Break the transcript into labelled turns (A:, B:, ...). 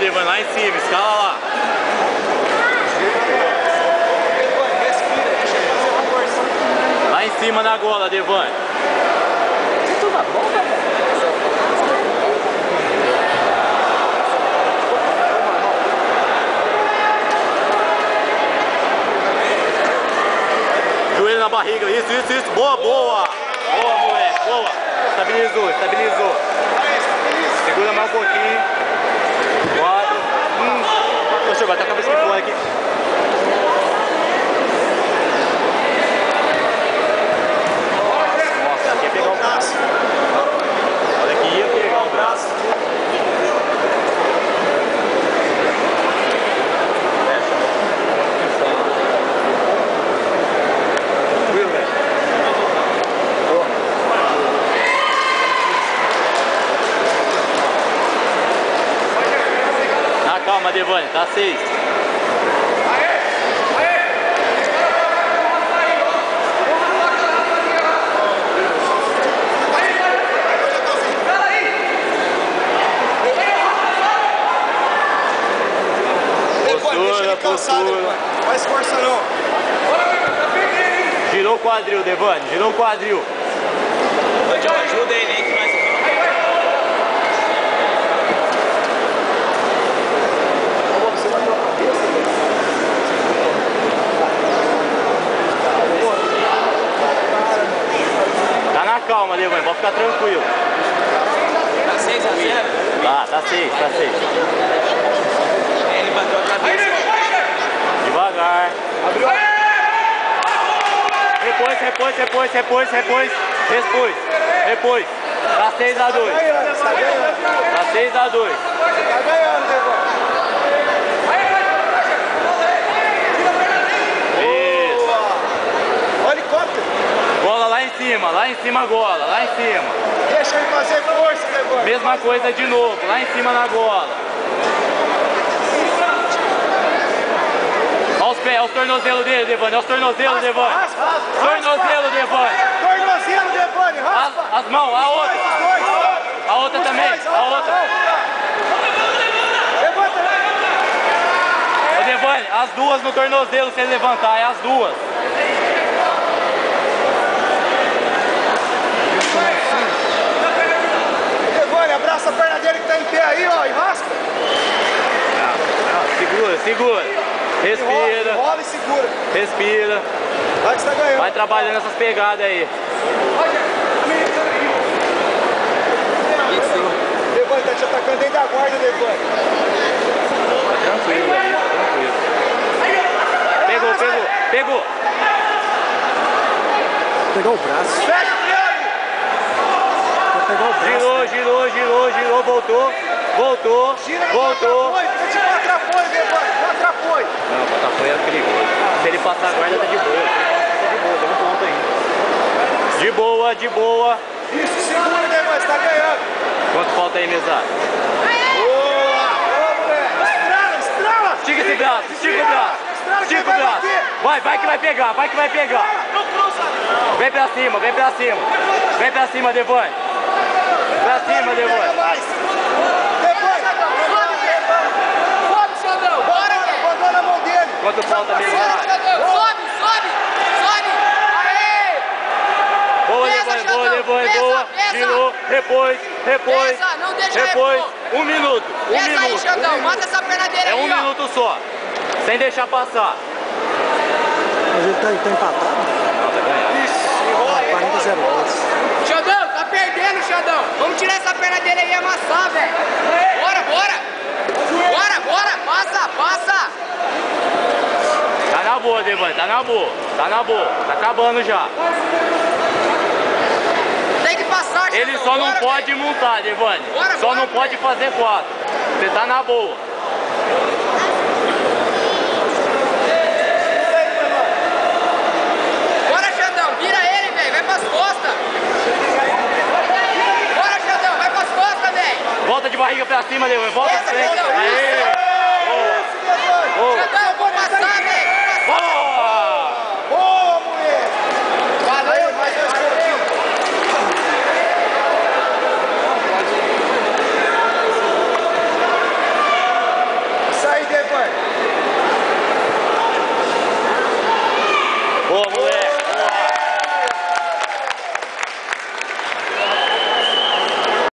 A: Devane, lá em cima, escala lá. Lá em cima na gola, Devane. Joelho na barriga, isso. Boa. Boa, moleque, boa. Estabilizou. Segura mais um pouquinho. 4. Poxa, vai estar a cabeça de fora aqui. Nossa, aqui ia pegar o braço. Olha aqui, ia pegar o braço. Calma, Devane, tá 6. Postura.
B: Faz força não.
A: Girou o quadril, Devane, girou o quadril.
C: Ajuda ele aí que nós...
A: Calma, Devane, pode ficar tranquilo.
C: Tá 6 a 0?
A: Tá 6.
C: Ele bateu a cabeça.
A: Devagar.
B: Abriu.
A: Repôs. Tá 6 a 2. Tá 6 a 2.
B: Tá ganhando, Devane.
A: Lá em cima a gola, lá em cima.
B: Deixa ele fazer força, Devane.
A: Mesma coisa de novo, lá em cima na gola. Olha os pés, olha os tornozelos dele, Devane, olha os tornozelos, Devane. Tornozelo, Devane.
B: Tornozelo, Devane, raspa.
A: As mãos, a outra. A outra também, a outra.
B: Levanta.
A: Ô, Devane, as duas no tornozelo, se ele levantar, é as duas.
B: Devane, abraça a perna dele que tá em pé aí, ó, e raspa.
A: Segura. Respira.
B: Rola e segura.
A: Respira.
B: Vai que você tá ganhando.
A: Vai trabalhando essas pegadas aí.
B: Devane, tá te atacando dentro da guarda, Devane.
A: Tranquilo aí, tranquilo. Pegou.
B: Pegou o braço. Fecha o triângulo. Pegou o braço.
A: Girou, voltou.
B: Gira, não atrapalha, Devane. Não atrapalha.
A: Não, o atrapalha é perigoso. Se ele passar a guarda, tá de boa. Tem um ponto ainda. De boa.
B: Isso, segura, Devane, você tá ganhando.
A: Quanto falta aí, mesada?
B: Boa! Ô, moleque! Estrala!
A: Estica esse braço, estica o braço. Vai que vai pegar.
B: Não cruza!
A: Vem pra cima, Devane. Pra cima, Devane.
B: Sobe, Xandão! Bora, abandona a mão dele!
A: Quanto falta, mesada?
D: Sobe! Aê!
A: Boa, Devane. Girou, repôs.
D: Pesa, não deixa
A: Repôs. 1 minuto.
D: Pesa aí, Xandão, mata essa perna dele
A: É
D: aí,
A: 1 minuto só. Sem deixar passar.
B: A gente tá empatado?
A: Não, tá ganhando.
B: Isso, 40-0.
D: Xandão, tá perdendo, Xandão. Vamos tirar essa perna dele aí e amassar, velho. Bora. Passa.
A: Tá na boa, Devane, tá na boa. Tá acabando já.
D: Tem que passar, Xandão.
A: Ele só não
D: Bora,
A: pode
D: velho.
A: montar, Devane. Só não pode fazer 4. Você tá na boa.
D: Bora, Xandão, vira ele, velho. Vai pras costas. Bora, Xandão, vai pras costas, velho.
A: Volta de barriga pra cima, Devane. Volta pra frente.
D: Xandão,
A: Aê!
D: Xandão, vou passar, velho.